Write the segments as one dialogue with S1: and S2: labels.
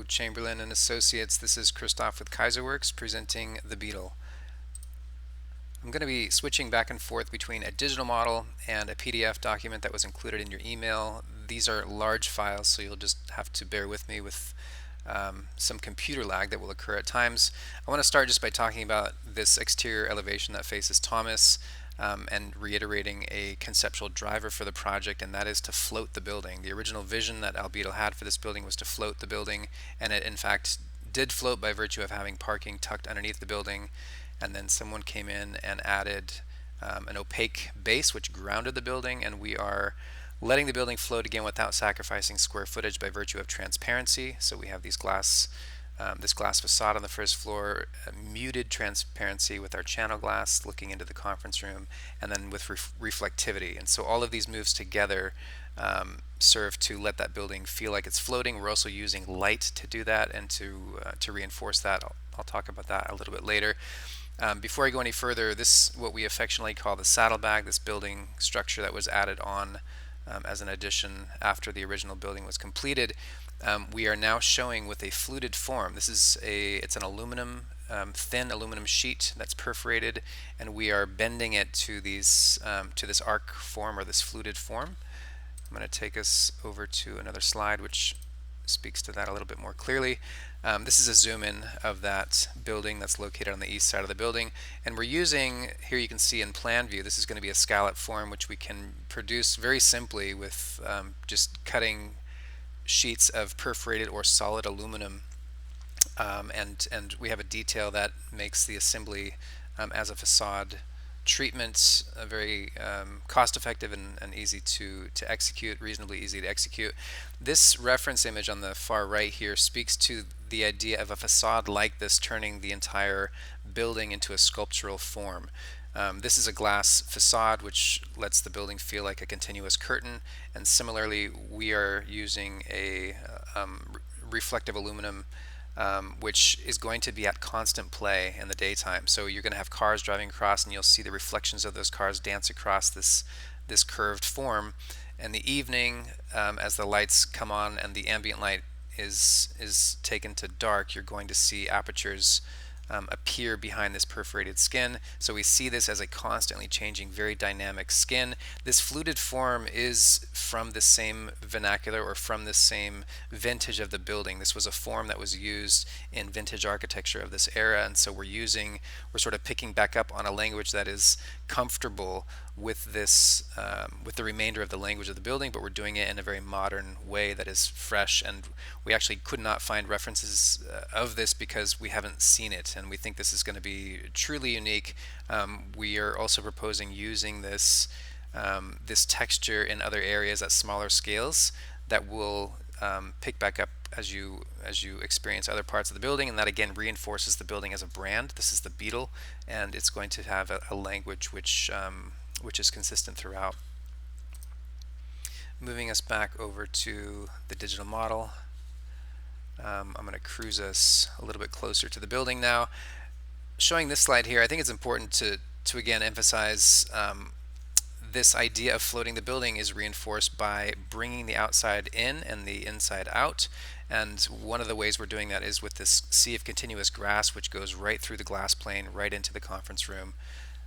S1: Hello, Chamberlain and Associates. This is Christoph with Kaiserworks presenting the Beadle. I'm going to be switching back and forth between a digital model and a PDF document that was included in your email. These are large files, so you'll just have to bear with me with some computer lag that will occur at times. I want to start just by talking about this exterior elevation that faces Thomas, and reiterating a conceptual driver for the project, and that is to float the building. The original vision that Al Beadle had for this building was to float the building, and it in fact did float by virtue of having parking tucked underneath the building. And then someone came in and added an opaque base which grounded the building, and we are letting the building float again without sacrificing square footage by virtue of transparency. So we have these this glass facade on the first floor, muted transparency with our channel glass looking into the conference room, and then with reflectivity. And so all of these moves together serve to let that building feel like it's floating. We're also using light to do that and to reinforce that. I'll talk about that a little bit later. Before I go any further, this what we affectionately call the saddlebag, this building structure that was added on as an addition after the original building was completed. We are now showing with a fluted form. It's an aluminum, thin aluminum sheet that's perforated, and we are bending it to this arc form, or this fluted form. I'm going to take us over to another slide which speaks to that a little bit more clearly. This is a zoom in of that building that's located on the east side of the building, and we're using, here you can see in plan view, this is going to be a scallop form which we can produce very simply with just cutting sheets of perforated or solid aluminum, and we have a detail that makes the assembly as a facade treatment very cost-effective and easy to execute, reasonably easy to execute. This reference image on the far right here speaks to the idea of a facade like this turning the entire building into a sculptural form. This is a glass facade which lets the building feel like a continuous curtain, and similarly we are using a reflective aluminum which is going to be at constant play in the daytime. So you're going to have cars driving across, and you'll see the reflections of those cars dance across this curved form. In the evening, as the lights come on and the ambient light is taken to dark, you're going to see apertures appear behind this perforated skin. So we see this as a constantly changing, very dynamic skin. This fluted form is from the same vernacular, or from the same vintage of the building. This was a form that was used in vintage architecture of this era, and so we're sort of picking back up on a language that is comfortable with this, with the remainder of the language of the building, but we're doing it in a very modern way that is fresh, and we actually could not find references of this because we haven't seen it, and we think this is going to be truly unique. We are also proposing using this texture in other areas at smaller scales that will pick back up as you experience other parts of the building, and that again reinforces the building as a brand. This is the Beadle, and it's going to have a language which is consistent throughout. Moving us back over to the digital model. I'm going to cruise us a little bit closer to the building now. Showing this slide here, I think it's important to again emphasize this idea of floating the building is reinforced by bringing the outside in and the inside out. And one of the ways we're doing that is with this sea of continuous grass, which goes right through the glass plane, right into the conference room.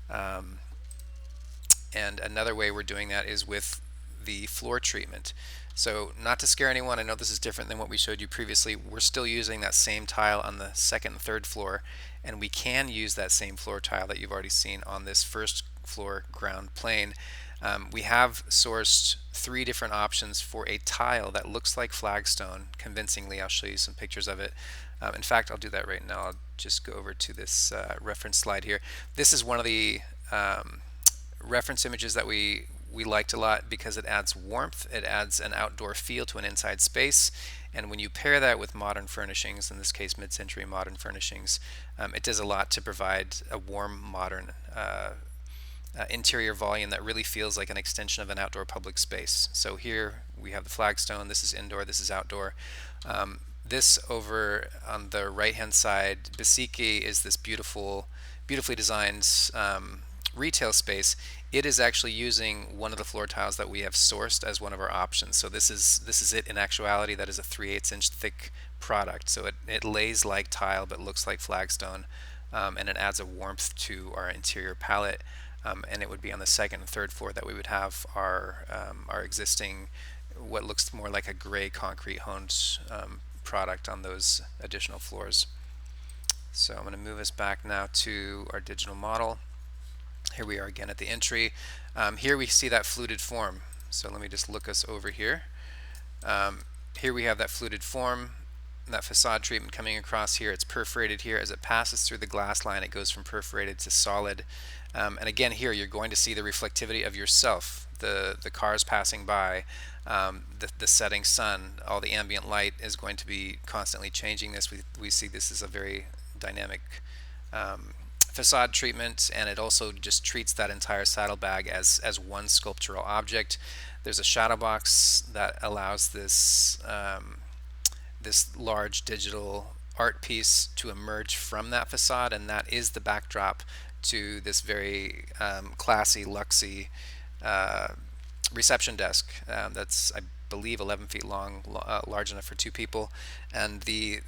S1: And another way we're doing that is with the floor treatment. So not to scare anyone, I know this is different than what we showed you previously. We're still using that same tile on the second and third floor, and we can use that same floor tile that you've already seen on this first floor ground plane. We have sourced 3 different options for a tile that looks like flagstone convincingly. I'll show you some pictures of it. In fact, I'll do that right now. I'll just go over to this reference slide here. This is one of the reference images that we liked a lot because it adds warmth, it adds an outdoor feel to an inside space, and when you pair that with modern furnishings, in this case mid-century modern furnishings, it does a lot to provide a warm, modern interior volume that really feels like an extension of an outdoor public space. So here we have the flagstone. This is indoor, this is outdoor. This over on the right hand side, Basiki, is this beautifully designed retail space. it is actually using one of the floor tiles that we have sourced as one of our options. So this is it in actuality. That is a 3/8 inch thick product. So it lays like tile but looks like flagstone, and it adds a warmth to our interior palette. And it would be on the second and third floor that we would have our existing, what looks more like a gray concrete honed product on those additional floors. So I'm going to move us back now to our digital model. Here we are again at the entry. Here we see that fluted form. So let me just look us over here. Here we have that fluted form, that facade treatment coming across here. It's perforated here. As it passes through the glass line, it goes from perforated to solid. And again, here you're going to see the reflectivity of yourself, the cars passing by, the setting sun, all the ambient light is going to be constantly changing this. We see this as a very dynamic facade treatment, and it also just treats that entire saddlebag as one sculptural object. There's a shadow box that allows this this large digital art piece to emerge from that facade, and that is the backdrop to this very classy, luxy reception desk that's, I believe, 11 feet long, large enough for two people. And the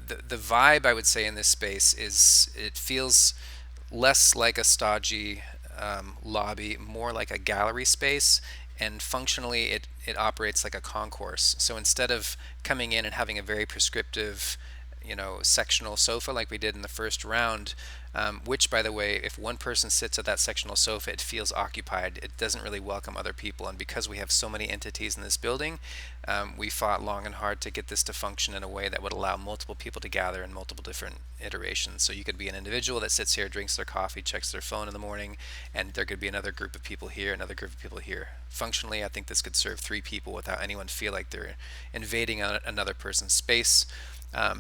S1: vibe, I would say, in this space is it feels less like a stodgy lobby, more like a gallery space, and functionally it operates like a concourse. So instead of coming in and having a very prescriptive, sectional sofa like we did in the first round, which, by the way, if one person sits at that sectional sofa, it feels occupied. It doesn't really welcome other people. And because we have so many entities in this building, we fought long and hard to get this to function in a way that would allow multiple people to gather in multiple different iterations. So you could be an individual that sits here, drinks their coffee, checks their phone in the morning, and there could be another group of people here, another group of people here. Functionally, I think this could serve 3 people without anyone feel like they're invading another person's space.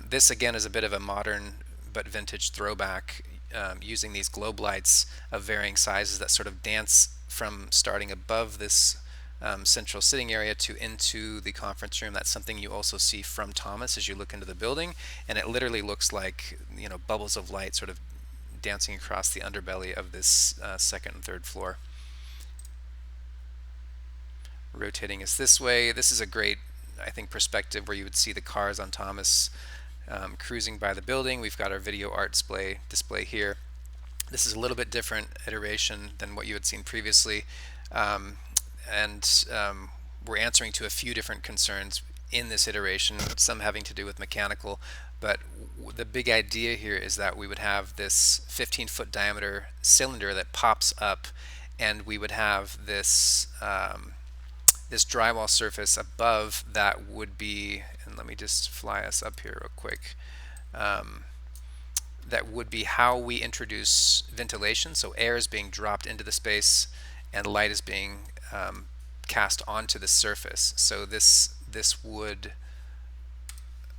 S1: This again is a bit of a modern but vintage throwback, using these globe lights of varying sizes that sort of dance from starting above this central sitting area to into the conference room. That's something you also see from Thomas as you look into the building, and it literally looks like bubbles of light sort of dancing across the underbelly of this second and third floor. Rotating us this way, this is a great, I think, perspective where you would see the cars on Thomas cruising by the building. We've got our video art display here. This is a little bit different iteration than what you had seen previously, and we're answering to a few different concerns in this iteration, some having to do with mechanical, but the big idea here is that we would have this 15-foot diameter cylinder that pops up, and we would have this this drywall surface above that would be, and let me just fly us up here real quick, that would be how we introduce ventilation. So air is being dropped into the space and light is being cast onto the surface. So this would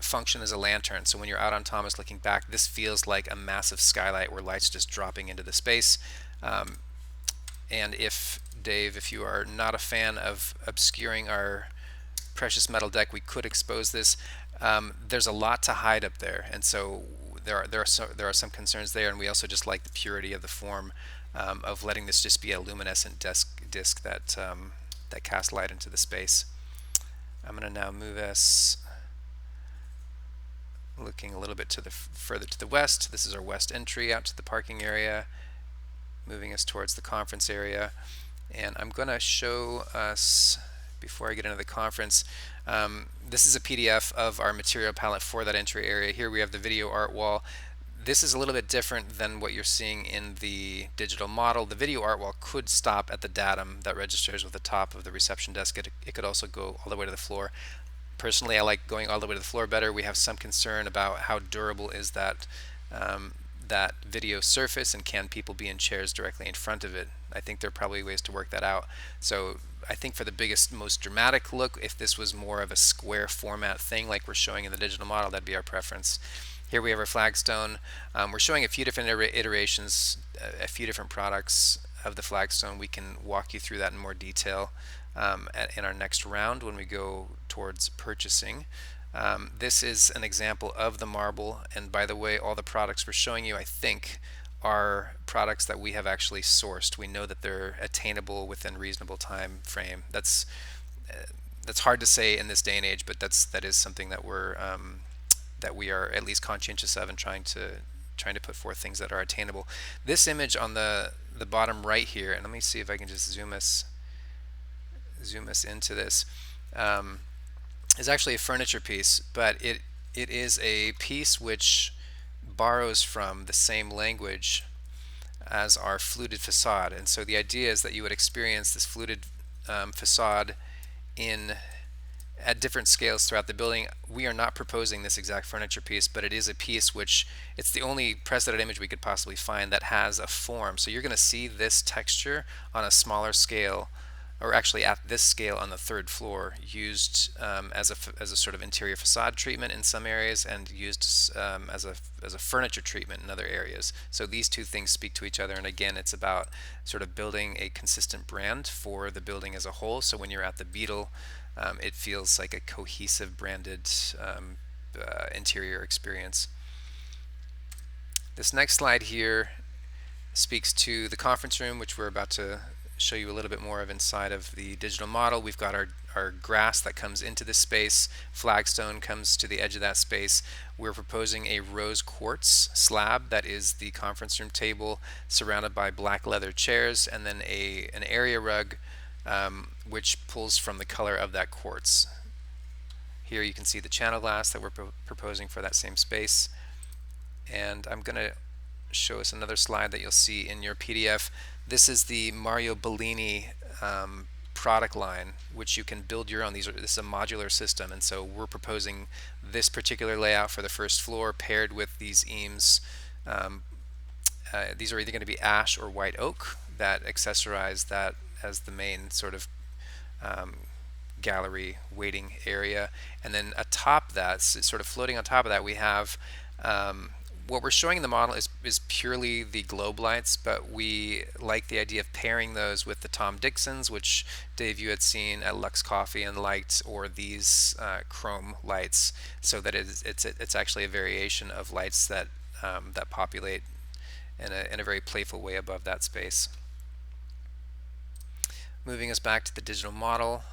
S1: function as a lantern. So when you're out on Thomas looking back, this feels like a massive skylight where light's just dropping into the space. And if, Dave, if you are not a fan of obscuring our precious metal deck, we could expose this. There's a lot to hide up there, and so there are some concerns there, and we also just like the purity of the form of letting this just be a luminescent disc that that casts light into the space. I'm going to now move us looking a little bit to the further to the west. This is our west entry out to the parking area, moving us towards the conference area. And I'm going to show us, before I get into the conference, this is a PDF of our material palette for that entry area. Here we have the video art wall. This is a little bit different than what you're seeing in the digital model. The video art wall could stop at the datum that registers with the top of the reception desk. It could also go all the way to the floor. Personally, I like going all the way to the floor better. We have some concern about how durable is that that video surface, and can people be in chairs directly in front of it. I think there are probably ways to work that out. So I think for the biggest, most dramatic look, if this was more of a square format thing like we're showing in the digital model, that'd be our preference. Here we have our flagstone. We're showing a few different iterations, a few different products of the flagstone. We can walk you through that in more detail in our next round when we go towards purchasing. This is an example of the marble, and by the way, all the products we're showing you, I think, are products that we have actually sourced. We know that they're attainable within reasonable time frame. That's hard to say in this day and age, but that is something that we are at least conscientious of and trying to put forth things that are attainable. This image on the bottom right here, and let me see if I can just zoom us into this, um, is actually a furniture piece, but it is a piece which borrows from the same language as our fluted facade. And so the idea is that you would experience this fluted facade in at different scales throughout the building. We are not proposing this exact furniture piece, but it is a piece which it's the only precedent image we could possibly find that has a form. So you're going to see this texture on a smaller scale, or actually at this scale on the third floor, used as a sort of interior facade treatment in some areas, and used as a furniture treatment in other areas. So these two things speak to each other, and again, it's about sort of building a consistent brand for the building as a whole. So when you're at the Beadle, it feels like a cohesive branded interior experience. This next slide here speaks to the conference room, which we're about to show you a little bit more of inside of the digital model. We've got our grass that comes into this space. Flagstone comes to the edge of that space. We're proposing a rose quartz slab that is the conference room table, surrounded by black leather chairs, and then an area rug which pulls from the color of that quartz. Here you can see the channel glass that we're proposing for that same space. And I'm going to show us another slide that you'll see in your PDF. This is the Mario Bellini product line, which you can build your own. This is a modular system, and so we're proposing this particular layout for the first floor paired with these eames. These are either going to be ash or white oak that accessorize that as the main sort of gallery waiting area. And then atop that, sort of floating on top of that, we have what we're showing in the model is purely the globe lights, but we like the idea of pairing those with the Tom Dixons, which Dave, you had seen at Lux Coffee and liked, or these chrome lights, so that it's actually a variation of lights that that populate in a very playful way above that space. Moving us back to the digital model,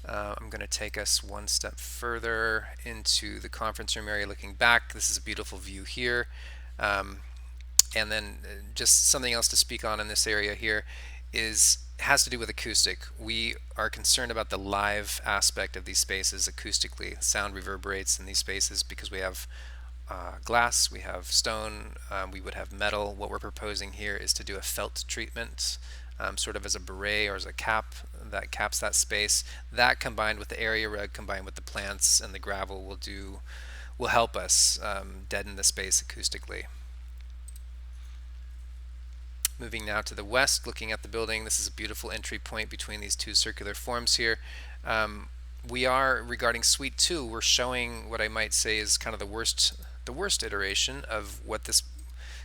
S1: I'm going to take us one step further into the conference room area looking back. This is a beautiful view here. And then just something else to speak on in this area here has to do with acoustic. We are concerned about the live aspect of these spaces acoustically. Sound reverberates in these spaces because we have glass, we have stone, we would have metal. What we're proposing here is to do a felt treatment, sort of as a beret or as a cap that caps that space. That combined with the area rug, combined with the plants and the gravel, will help us deaden the space acoustically. Moving now to the west, looking at the building, this is a beautiful entry point between these two circular forms here. We are, regarding Suite 2, we're showing what I might say is kind of the worst iteration of what this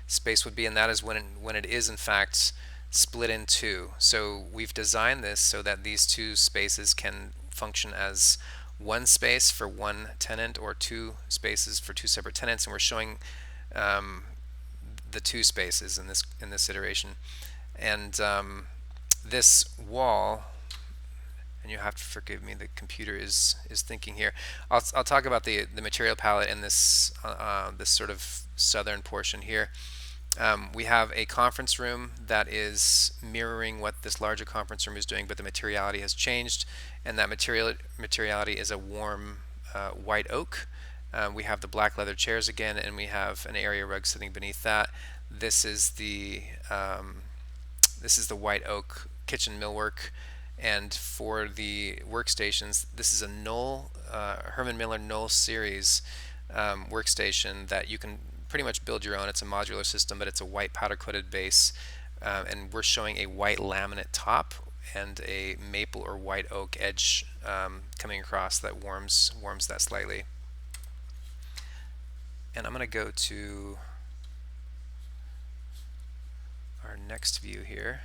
S1: space would be, and that is when it is in fact split in two. So we've designed this so that these two spaces can function as one space for one tenant or two spaces for two separate tenants, and we're showing the two spaces in this iteration. And this wall, and you have to forgive me, the computer is thinking here. I'll talk about the material palette in this this sort of southern portion here. We have a conference room that is mirroring what this larger conference room is doing, but the materiality has changed, and that materiality is a warm white oak. We have the black leather chairs again, and we have an area rug sitting beneath that. This is the white oak kitchen millwork, and for the workstations, this is a Knoll Herman Miller Knoll series workstation that you can pretty much build your own. It's a modular system, but it's a white powder coated base, and we're showing a white laminate top and a maple or white oak edge coming across that warms that slightly. And I'm going to go to our next view here.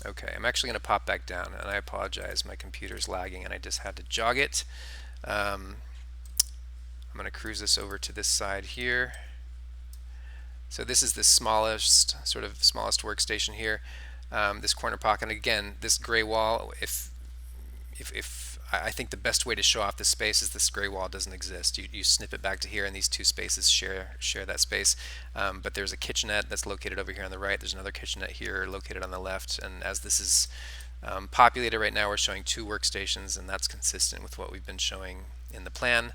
S1: Okay, I'm actually going to pop back down, and I apologize, my computer's lagging and I just had to jog it. going to cruise this over to this side here. So this is the smallest workstation here. This corner pocket, and again, this gray wall. If I think the best way to show off this space is this gray wall doesn't exist. You snip it back to here, and these two spaces share that space. But there's a kitchenette that's located over here on the right. There's another kitchenette here located on the left. And as this is populated right now, we're showing two workstations, and that's consistent with what we've been showing in the plan.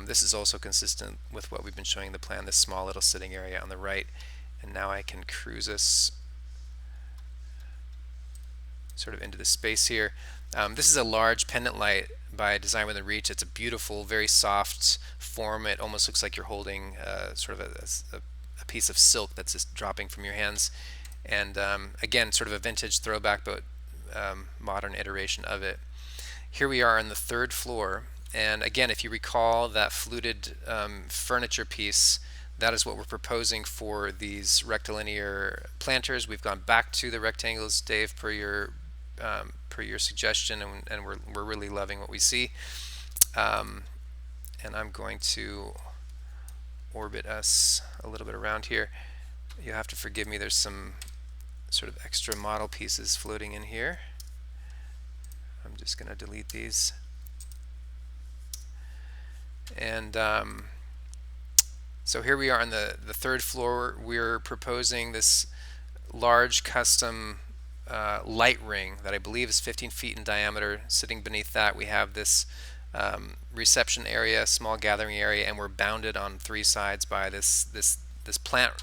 S1: This is also consistent with what we've been showing in the plan, this small little sitting area on the right. And now I can cruise us sort of into the space here. This is a large pendant light by Design Within Reach. It's a beautiful, very soft form. It almost looks like you're holding sort of a piece of silk that's just dropping from your hands. And again, sort of a vintage throwback, but modern iteration of it. Here we are on the third floor. And again, if you recall that fluted furniture piece, that is what we're proposing for these rectilinear planters. We've gone back to the rectangles, Dave, per your suggestion, and we're really loving what we see. And I'm going to orbit us a little bit around here. You'll have to forgive me, there's some sort of extra model pieces floating in here. I'm just going to delete these. And so here we are on the third floor. We're proposing this large custom light ring that I believe is 15 feet in diameter. Sitting beneath that, we have this reception area, small gathering area, and we're bounded on three sides by this plant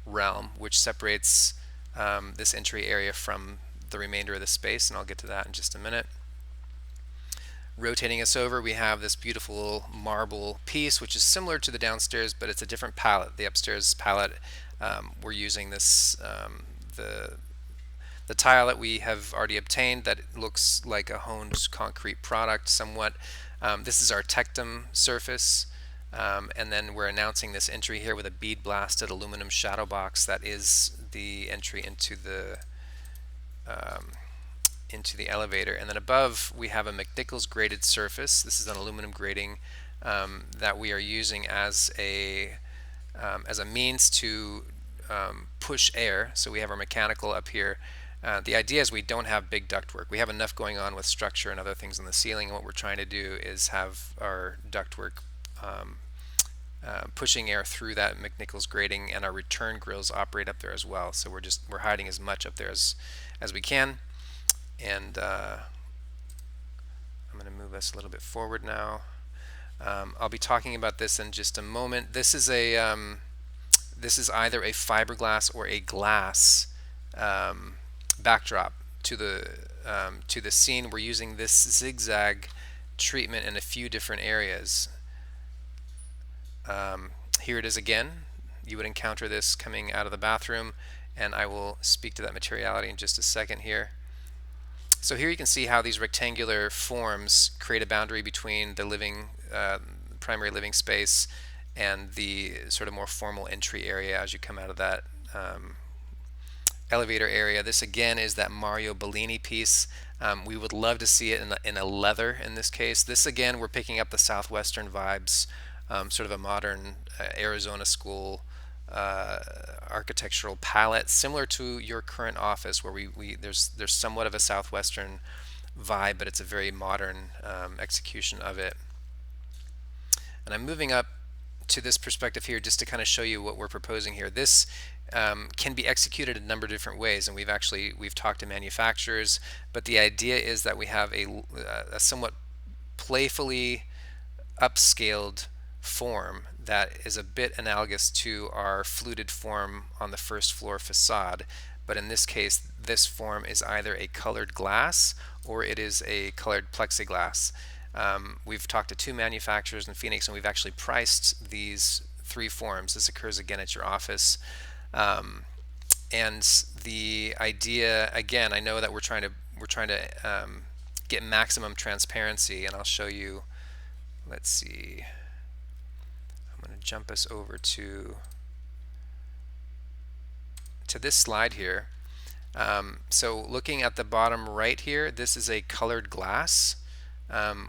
S1: realm, which separates this entry area from the remainder of the space, and I'll get to that in just a minute. Rotating us over, we have this beautiful marble piece, which is similar to the downstairs, but it's a different palette. The upstairs palette, we're using this the tile that we have already obtained that looks like a honed concrete product somewhat. This is our tectum surface, and then we're announcing this entry here with a bead blasted aluminum shadow box that is the entry into the elevator. And then above we have a McNichols graded surface. This is an aluminum grating that we are using as a means to push air. So we have our mechanical up here. The idea is we don't have big ductwork. We have enough going on with structure and other things in the ceiling, and what we're trying to do is have our ductwork pushing air through that McNichols grating, and our return grills operate up there as well. So we're hiding as much up there as we can. And I'm going to move us a little bit forward now. I'll be talking about this in just a moment. This is either a fiberglass or a glass backdrop to the scene. We're using this zigzag treatment in a few different areas. Here it is again. You would encounter this coming out of the bathroom, and I will speak to that materiality in just a second here. So here you can see how these rectangular forms create a boundary between the primary living space and the sort of more formal entry area as you come out of that elevator area. This again is that Mario Bellini piece. We would love to see it in a leather in this case. This again, we're picking up the Southwestern vibes, sort of a modern Arizona school architectural palette, similar to your current office, where there's somewhat of a Southwestern vibe, but it's a very modern execution of it. And I'm moving up to this perspective here just to kind of show you what we're proposing here. This can be executed in a number of different ways, and we've talked to manufacturers, but the idea is that we have a somewhat playfully upscaled form that is a bit analogous to our fluted form on the first floor facade, but in this case this form is either a colored glass or it is a colored plexiglass. We've talked to two manufacturers in Phoenix, and we've actually priced these three forms. This occurs again at your office, and the idea, again, I know that we're trying to get maximum transparency, and I'll show you. Let's see. I'm going to jump us over to this slide here. So looking at the bottom right here, this is a colored glass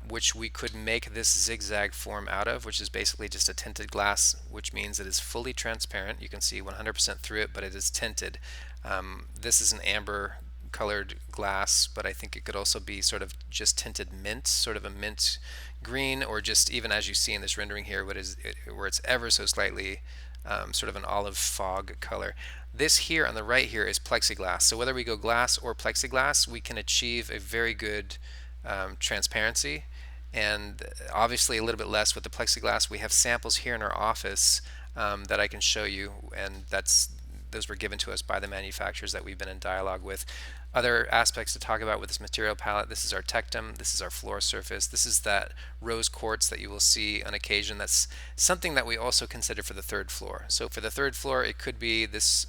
S1: which we could make this zigzag form out of, which is basically just a tinted glass, which means it is fully transparent. You can see 100% through it, but it is tinted. This is an amber colored glass, but I think it could also be sort of just tinted mint, sort of a mint green, or just even as you see in this rendering here, where it's ever so slightly sort of an olive fog color. This here on the right here is plexiglass. So whether we go glass or plexiglass, we can achieve a very good transparency, and obviously a little bit less with the plexiglass. We have samples here in our office that I can show you, and those were given to us by the manufacturers that we've been in dialogue with. Other aspects to talk about with this material palette: this is our tectum, this is our floor surface, this is that rose quartz that you will see on occasion. That's something that we also consider for the third floor. So for the third floor, it could be this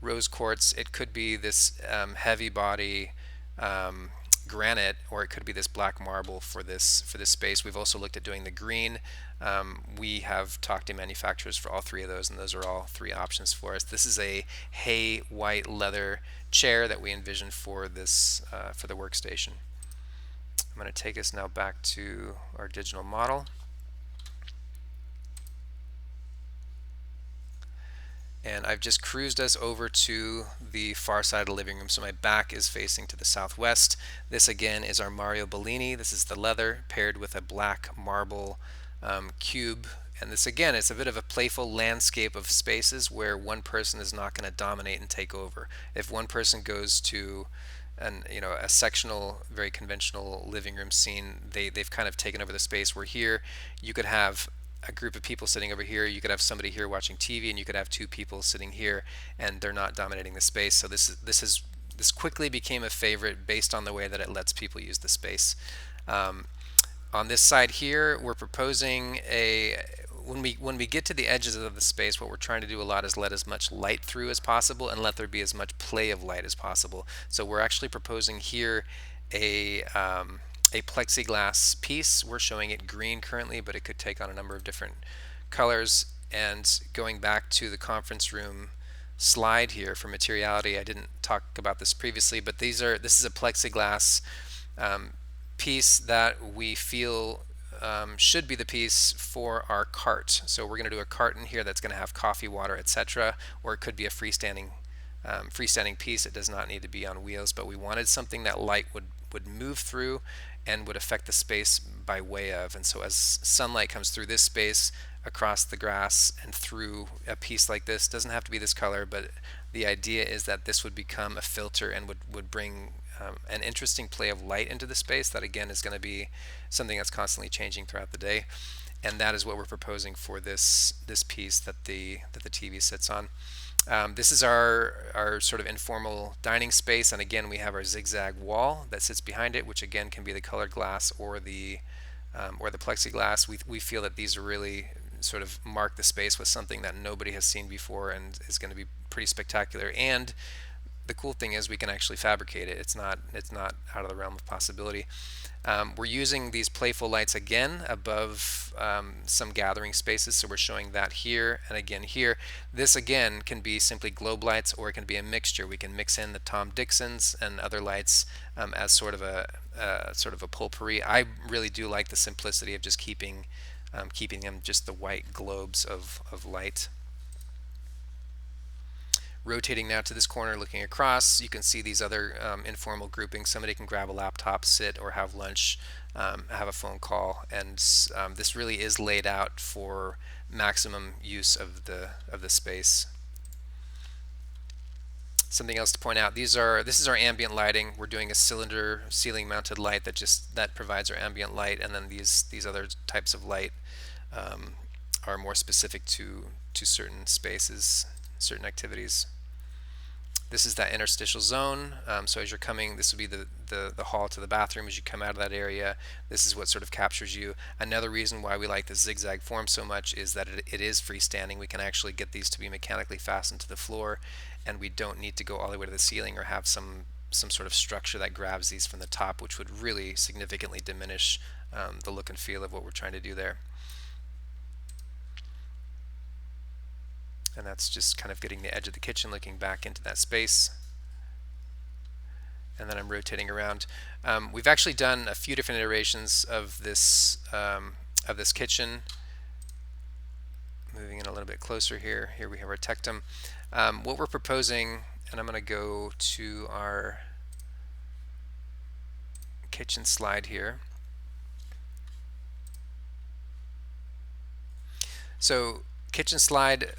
S1: rose quartz, it could be this heavy body granite, or it could be this black marble for this space. We've also looked at doing the green. We have talked to manufacturers for all three of those, and those are all three options for us. This is a hay white leather chair that we envisioned for this for the workstation. I'm going to take us now back to our digital model. And I've just cruised us over to the far side of the living room, so my back is facing to the southwest. This again is our Mario Bellini. This is the leather paired with a black marble cube. And this again is a bit of a playful landscape of spaces where one person is not going to dominate and take over. If one person goes to a sectional, very conventional living room scene, they've kind of taken over the space. Where here you could have a group of people sitting over here, you could have somebody here watching TV, and you could have two people sitting here, and they're not dominating the space. So this quickly became a favorite based on the way that it lets people use the space. On this side here, we're proposing when we get to the edges of the space, what we're trying to do a lot is let as much light through as possible and let there be as much play of light as possible. So we're actually proposing here a plexiglass piece. We're showing it green currently, but it could take on a number of different colors. And going back to the conference room slide here for materiality, I didn't talk about this previously, but this is a plexiglass piece that we feel should be the piece for our cart. So we're going to do a cart in here that's going to have coffee, water, etc., or it could be a freestanding piece. It does not need to be on wheels, but we wanted something that light would move through and would affect the space by way of. And so as sunlight comes through this space, across the grass, and through a piece like this, doesn't have to be this color, but the idea is that this would become a filter and would bring an interesting play of light into the space that again is going to be something that's constantly changing throughout the day. And that is what we're proposing for this piece that the TV sits on. This is our sort of informal dining space, and again we have our zigzag wall that sits behind it, which again can be the colored glass or the plexiglass. We feel that these are really sort of mark the space with something that nobody has seen before and is going to be pretty spectacular. And the cool thing is we can actually fabricate it. It's not out of the realm of possibility. We're using these playful lights again above some gathering spaces, so we're showing that here and again here. This again can be simply globe lights, or it can be a mixture. We can mix in the Tom Dixons and other lights as sort of a potpourri. I really do like the simplicity of just keeping them just the white globes of light. Rotating now to this corner, looking across, you can see these other informal groupings. Somebody can grab a laptop, sit, or have lunch, have a phone call, and this really is laid out for maximum use of the space. Something else to point out: this is our ambient lighting. We're doing a cylinder ceiling mounted light that provides our ambient light, and then these other types of light are more specific to certain spaces, certain activities. This is that interstitial zone. So as you're coming, this will be the hall to the bathroom. As you come out of that area, this is what sort of captures you. Another reason why we like the zigzag form so much is that it is freestanding. We can actually get these to be mechanically fastened to the floor, and we don't need to go all the way to the ceiling or have some sort of structure that grabs these from the top, which would really significantly diminish the look and feel of what we're trying to do there. And that's just kind of getting the edge of the kitchen, looking back into that space. and then I'm rotating around. We've actually done a few different iterations of this kitchen. Moving in a little bit closer here. Here we have our tectum. What we're proposing, and I'm going to go to our kitchen slide here. So kitchen slide,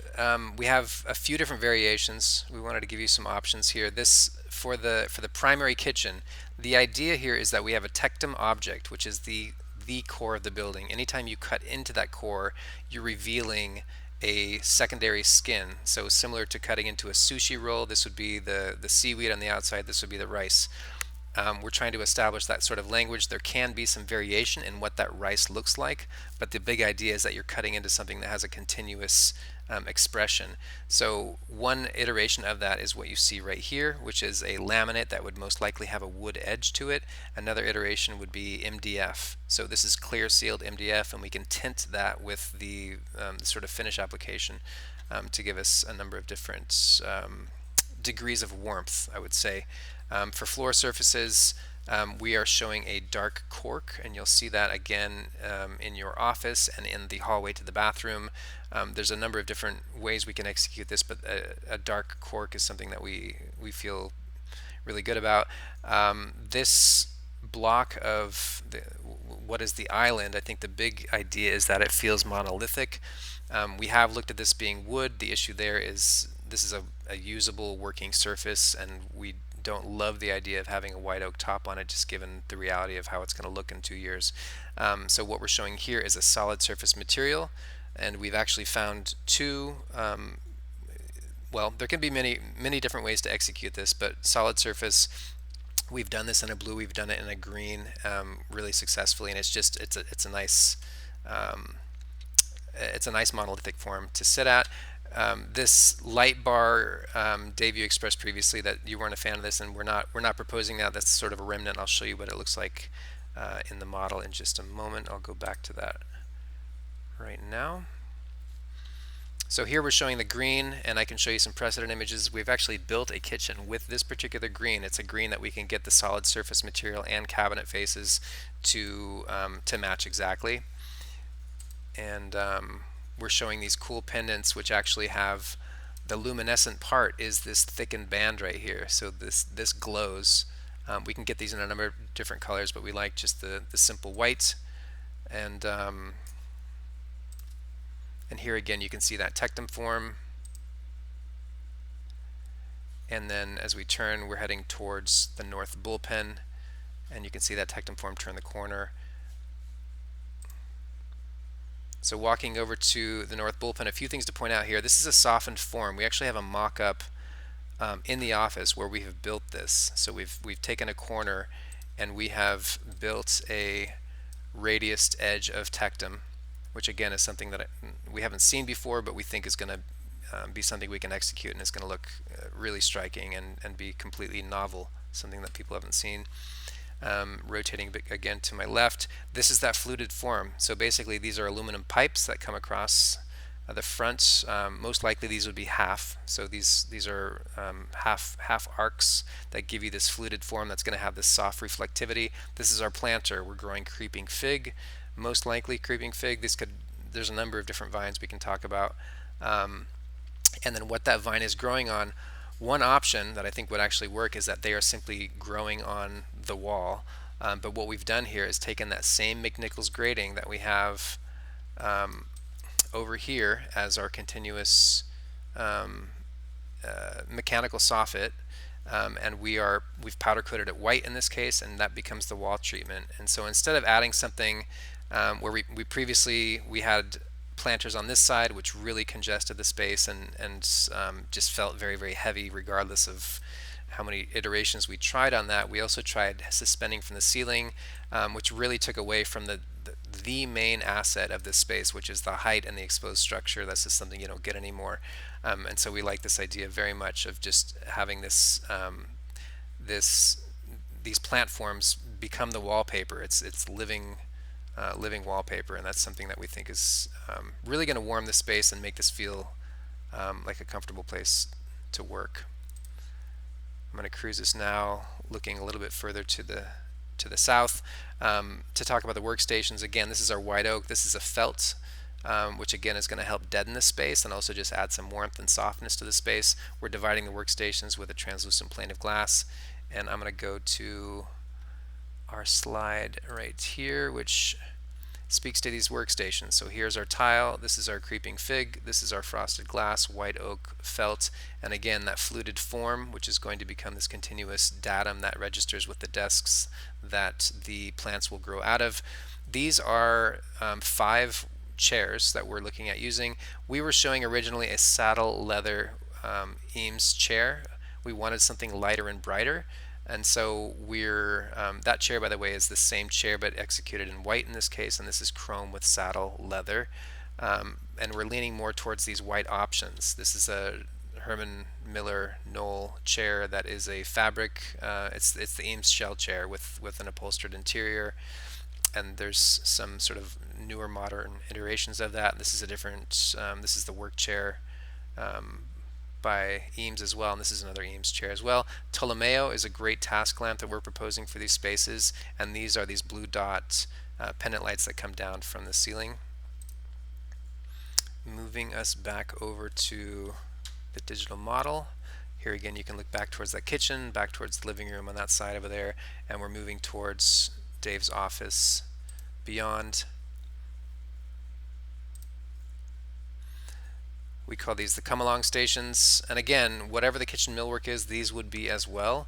S1: we have a few different variations. We wanted to give you some options here. This for the primary kitchen. The idea here is that we have a tectum object, which is the core of the building. Anytime you cut into that core, you're revealing a secondary skin. So similar to cutting into a sushi roll, this would be the seaweed on the outside, this would be the rice. We're trying to establish that sort of language. There can be some variation in what that rice looks like, but the big idea is that you're cutting into something that has a continuous expression. So one iteration of that is what you see right here, which is a laminate that would most likely have a wood edge to it. Another iteration would be MDF. So this is clear sealed MDF, and we can tint that with the sort of finish application to give us a number of different degrees of warmth, I would say. For floor surfaces, we are showing a dark cork, and you'll see that again in your office and in the hallway to the bathroom. There's a number of different ways we can execute this, but a dark cork is something that we feel really good about. This block of what is the island, I think the big idea is that it feels monolithic. We have looked at this being wood. The issue there is this is a usable working surface, and we don't love the idea of having a white oak top on it, just given the reality of how it's going to look in 2 years. So what we're showing here is a solid surface material, and we've actually found two. Well, there can be many different ways to execute this, but solid surface. We've done this in a blue. We've done it in a green, really successfully, and it's a nice monolithic form to sit at. This light bar, Dave, you expressed previously that you weren't a fan of this, and we're not proposing that. That's sort of a remnant. I'll show you what it looks like in the model in just a moment. I'll go back to that right now. So here we're showing the green, and I can show you some precedent images. We've actually built a kitchen with this particular green. It's a green that we can get the solid surface material and cabinet faces to match exactly. And we're showing these cool pendants, which actually have the luminescent part is this thickened band right here. So this glows. We can get these in a number of different colors, but we like just the simple white. And here again you can see that tectum form. And then as we turn, we're heading towards the north bullpen, and you can see that tectum form turn the corner. So walking over to the north bullpen, a few things to point out here. This is a softened form. We actually have a mock-up in the office where we have built this. So we've taken a corner and we have built a radiused edge of tectum, which again is something that we haven't seen before, but we think is going to be something we can execute, and it's going to look really striking and be completely novel, something that people haven't seen. Rotating again to my left, this is that fluted form. So basically these are aluminum pipes that come across the front. Most likely these would be half. So these are half arcs that give you this fluted form that's going to have this soft reflectivity. This is our planter. We're growing creeping fig, most likely creeping fig. There's a number of different vines we can talk about. And then what that vine is growing on, one option that I think would actually work is that they are simply growing on the wall. But what we've done here is taken that same McNichols grating that we have over here as our continuous mechanical soffit, and we've powder coated it white in this case, and that becomes the wall treatment. And so instead of adding something where we previously had planters on this side, which really congested the space and just felt very, very heavy regardless of how many iterations we tried on that. We also tried suspending from the ceiling, which really took away from the main asset of this space, which is the height and the exposed structure. That's just something you don't get anymore. And so we like this idea very much of just having these plant forms become the wallpaper. It's living wallpaper, and that's something that we think is really going to warm the space and make this feel like a comfortable place to work. I'm going to cruise this now, looking a little bit further to the south to talk about the workstations. Again, this is our white oak. This is a felt, which again is going to help deaden the space and also just add some warmth and softness to the space. We're dividing the workstations with a translucent plane of glass, and I'm going to go to our slide right here, which speaks to these workstations. So here's our tile, this is our creeping fig, this is our frosted glass, white oak, felt, and again that fluted form, which is going to become this continuous datum that registers with the desks that the plants will grow out of. These are 5 chairs that we're looking at using. We were showing originally a saddle leather Eames chair. We wanted something lighter and brighter. And so we're, that chair, by the way, is the same chair but executed in white in this case, and this is chrome with saddle leather. And we're leaning more towards these white options. This is a Herman Miller Knoll chair that is a fabric. It's the Eames shell chair with an upholstered interior, and there's some sort of newer modern iterations of that. This is a different, this is the work chair by Eames as well, and this is another Eames chair as well. Ptolomeo is a great task lamp that we're proposing for these spaces, and these are these blue dot pendant lights that come down from the ceiling. Moving us back over to the digital model. Here again you can look back towards that kitchen, back towards the living room on that side over there, and we're moving towards Dave's office beyond. We call these the come-along stations, and again, whatever the kitchen millwork is, these would be as well.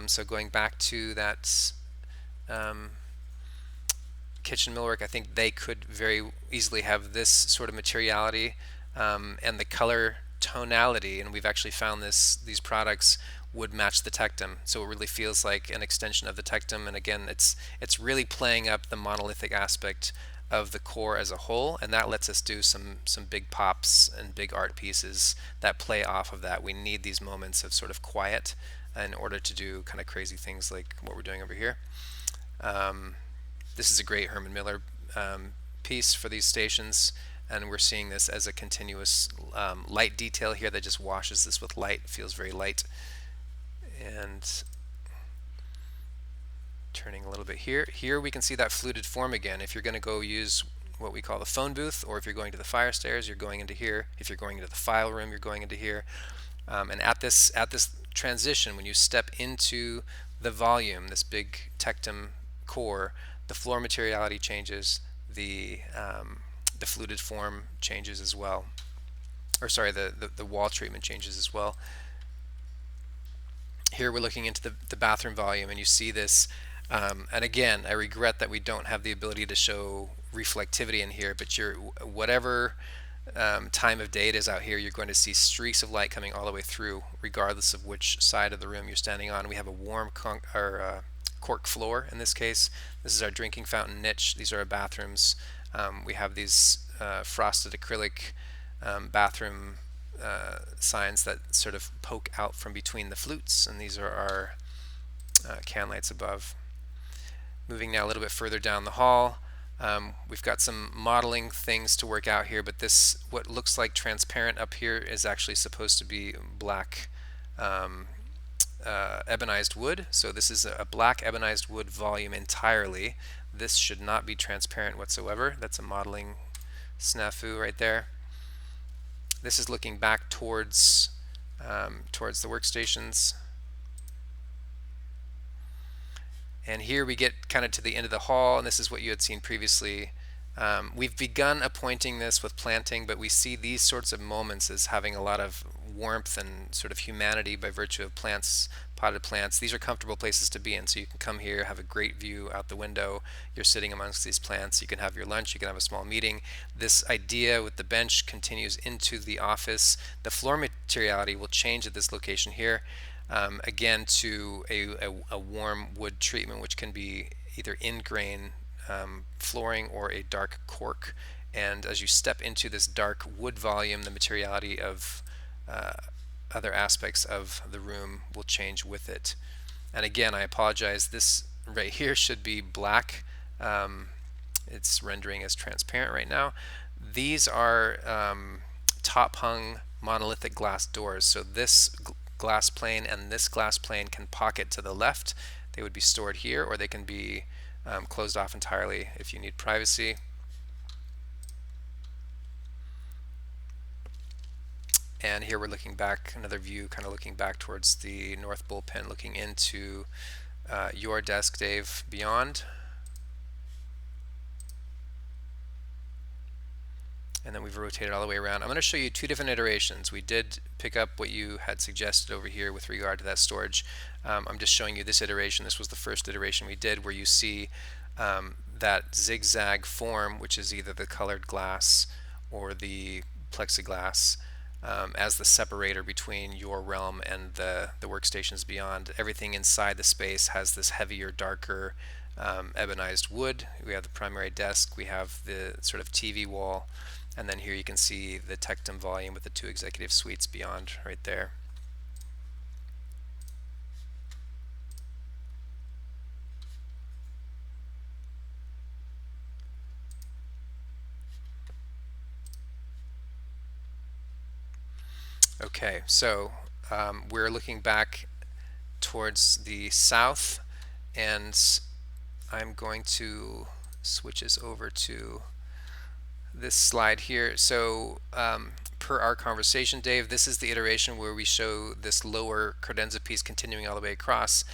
S1: So going back to that kitchen millwork, I think they could very easily have this sort of materiality and the color tonality, and we've actually found these products would match the tectum, so it really feels like an extension of the tectum. And again, it's really playing up the monolithic aspect of the core as a whole, and that lets us do some big pops and big art pieces that play off of that. We need these moments of sort of quiet in order to do kind of crazy things like what we're doing over here. This is a great Herman Miller piece for these stations, and we're seeing this as a continuous light detail here that just washes this with light. It feels very light. And turning a little bit here. Here we can see that fluted form again. If you're going to go use what we call the phone booth, or if you're going to the fire stairs, you're going into here. If you're going into the file room, you're going into here. And at this transition, when you step into the volume, this big tectum core, the floor materiality changes, the fluted form changes as well. Or sorry, the wall treatment changes as well. Here we're looking into the bathroom volume, and you see this. And again, I regret that we don't have the ability to show reflectivity in here, but whatever time of day it is out here, you're going to see streaks of light coming all the way through, regardless of which side of the room you're standing on. We have a warm cork floor in this case. This is our drinking fountain niche. These are our bathrooms. We have these frosted acrylic bathroom signs that sort of poke out from between the flutes, and these are our can lights above. Moving now a little bit further down the hall, we've got some modeling things to work out here, but this, what looks like transparent up here, is actually supposed to be black ebonized wood. So this is a black ebonized wood volume entirely. This should not be transparent whatsoever. That's a modeling snafu right there. This is looking back towards the workstations. And here we get kind of to the end of the hall, and this is what you had seen previously. We've begun appointing this with planting, but we see these sorts of moments as having a lot of warmth and sort of humanity by virtue of plants, potted plants. These are comfortable places to be in, so you can come here, have a great view out the window. You're sitting amongst these plants. You can have your lunch. You can have a small meeting. This idea with the bench continues into the office. The floor materiality will change at this location here. Again, to a warm wood treatment, which can be either in-grain flooring or a dark cork. And as you step into this dark wood volume, the materiality of other aspects of the room will change with it. And again, I apologize, this right here should be black. It's rendering as transparent right now. These are top-hung monolithic glass doors. So this glass plane and this glass plane can pocket to the left. They would be stored here, or they can be closed off entirely if you need privacy. And here we're looking back, another view kind of looking back towards the north bullpen, looking into your desk, Dave, beyond. And then we've rotated all the way around. I'm going to show you two different iterations. We did pick up what you had suggested over here with regard to that storage. I'm just showing you this iteration. This was the first iteration we did, where you see that zigzag form, which is either the colored glass or the plexiglass, as the separator between your realm and the workstations beyond. Everything inside the space has this heavier, darker ebonized wood. We have the primary desk, we have the sort of TV wall, and then here you can see the Tectum volume with the two executive suites beyond right there. Okay, so we're looking back towards the south, and I'm going to switch us over to this slide here. So per our conversation, Dave, this is the iteration where we show this lower credenza piece continuing all the way across,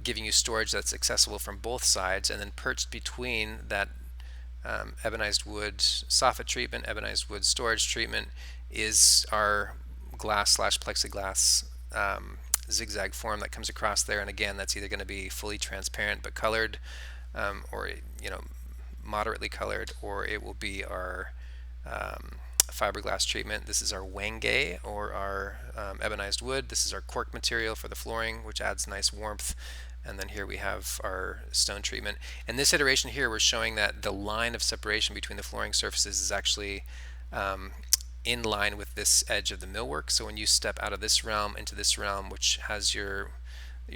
S1: giving you storage that's accessible from both sides, and then perched between that ebonized wood soffit treatment, ebonized wood storage treatment, is our glass slash plexiglass zigzag form that comes across there. And again, that's either going to be fully transparent but colored, or moderately colored, or it will be our fiberglass treatment. This is our wenge, or our ebonized wood. This is our cork material for the flooring, which adds nice warmth. And then here we have our stone treatment. In this iteration here, we're showing that the line of separation between the flooring surfaces is actually in line with this edge of the millwork. So when you step out of this realm into this realm, which has your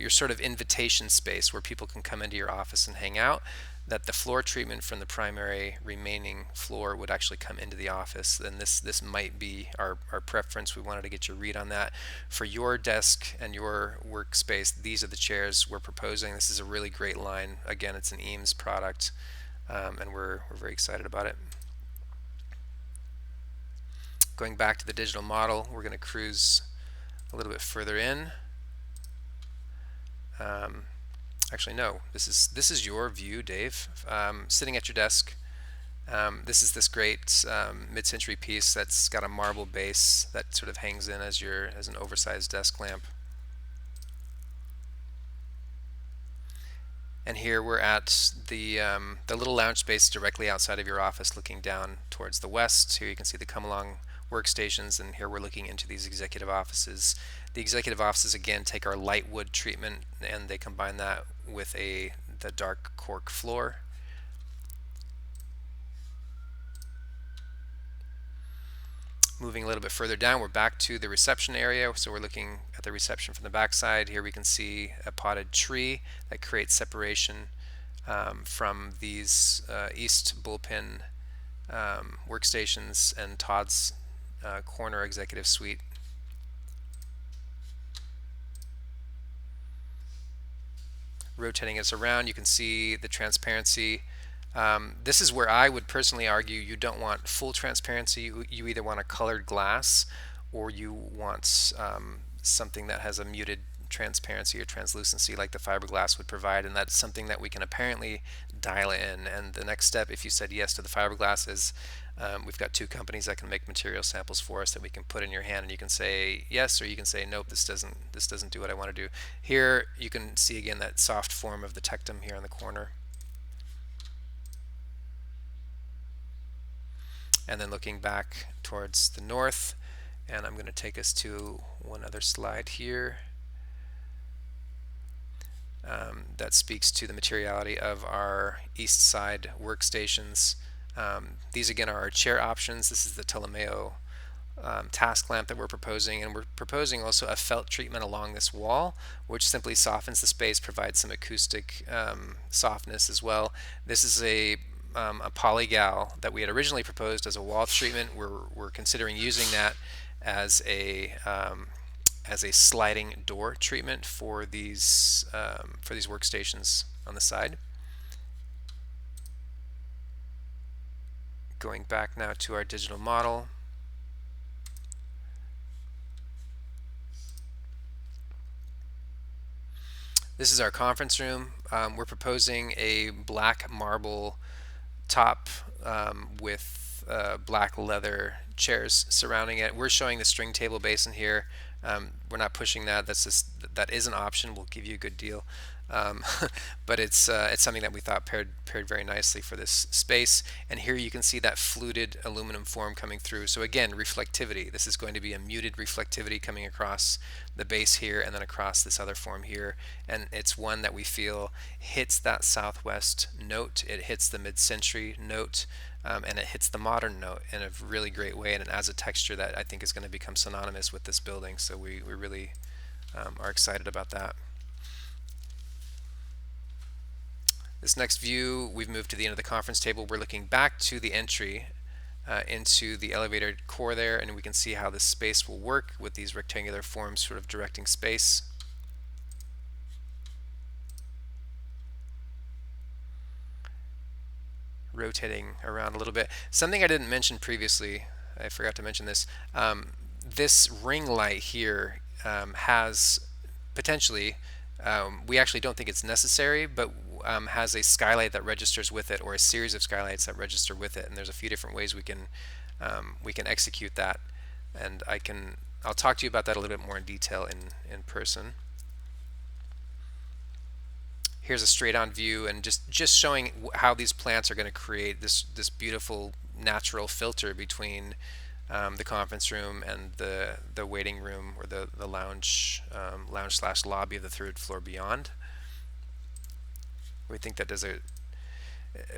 S1: sort of invitation space where people can come into your office and hang out, that the floor treatment from the primary remaining floor would actually come into the office. And this might be our preference. We wanted to get your read on that. For your desk and your workspace, these are the chairs we're proposing. This is a really great line. Again, it's an Eames product, and we're very excited about it. Going back to the digital model, we're going to cruise a little bit further in. Actually, no. This is your view, Dave. Sitting at your desk. This is this great mid-century piece that's got a marble base that sort of hangs in as an oversized desk lamp. And here we're at the little lounge space directly outside of your office, looking down towards the west. Here you can see the come-along workstations, and here we're looking into these executive offices. The executive offices again take our light wood treatment, and they combine that with the dark cork floor. Moving a little bit further down, we're back to the reception area, so we're looking at the reception from the back side. Here we can see a potted tree that creates separation from these east bullpen workstations and Todd's corner executive suite. Rotating us around, you can see the transparency. This is where I would personally argue you don't want full transparency. You either want a colored glass, or you want something that has a muted transparency or translucency like the fiberglass would provide, and that's something that we can apparently dial in. And the next step, if you said yes to the fiberglass, is we've got two companies that can make material samples for us that we can put in your hand, and you can say yes, or you can say nope, this doesn't do what I want to do. Here you can see again that soft form of the tectum here on the corner. And then looking back towards the north, and I'm going to take us to one other slide here that speaks to the materiality of our east side workstations. These again are our chair options. This is the Ptolemeo task lamp that we're proposing, and we're proposing also a felt treatment along this wall, which simply softens the space, provides some acoustic softness as well. This is a polygal that we had originally proposed as a wall treatment. We're considering using that as a as a sliding door treatment for these workstations on the side. Going back now to our digital model. This is our conference room. We're proposing a black marble top with black leather chairs surrounding it. We're showing the string table basin here. We're not pushing that. That is an option. We'll give you a good deal. Um, but it's something that we thought paired very nicely for this space. And here you can see that fluted aluminum form coming through. So again, reflectivity. This is going to be a muted reflectivity coming across the base here and then across this other form here. And it's one that we feel hits that southwest note. It hits the mid-century note. And it hits the modern note in a really great way, and it adds a texture that I think is going to become synonymous with this building. So we really are excited about that. This next view, we've moved to the end of the conference table. We're looking back to the entry into the elevator core there, and we can see how this space will work with these rectangular forms sort of directing space. Rotating around a little bit. Something I didn't mention previously, I forgot to mention this. This ring light here has potentially, we actually don't think it's necessary, but has a skylight that registers with it, or a series of skylights that register with it. And there's a few different ways we can execute that. And I'll talk to you about that a little bit more in detail in person. Here's a straight-on view, and just showing how these plants are going to create this beautiful natural filter between the conference room and the waiting room, or the lounge slash lobby of the third floor beyond. We think that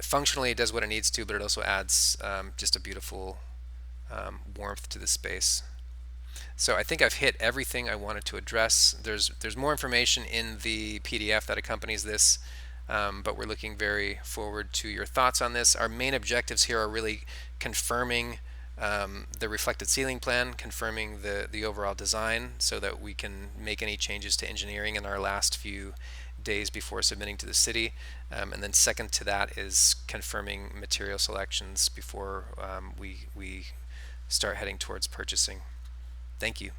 S1: functionally it does what it needs to, but it also adds just a beautiful warmth to the space. So I think I've hit everything I wanted to address. There's more information in the PDF that accompanies this, but we're looking very forward to your thoughts on this. Our main objectives here are really confirming the reflected ceiling plan, confirming the overall design so that we can make any changes to engineering in our last few days before submitting to the city. And then second to that is confirming material selections before we start heading towards purchasing. Thank you.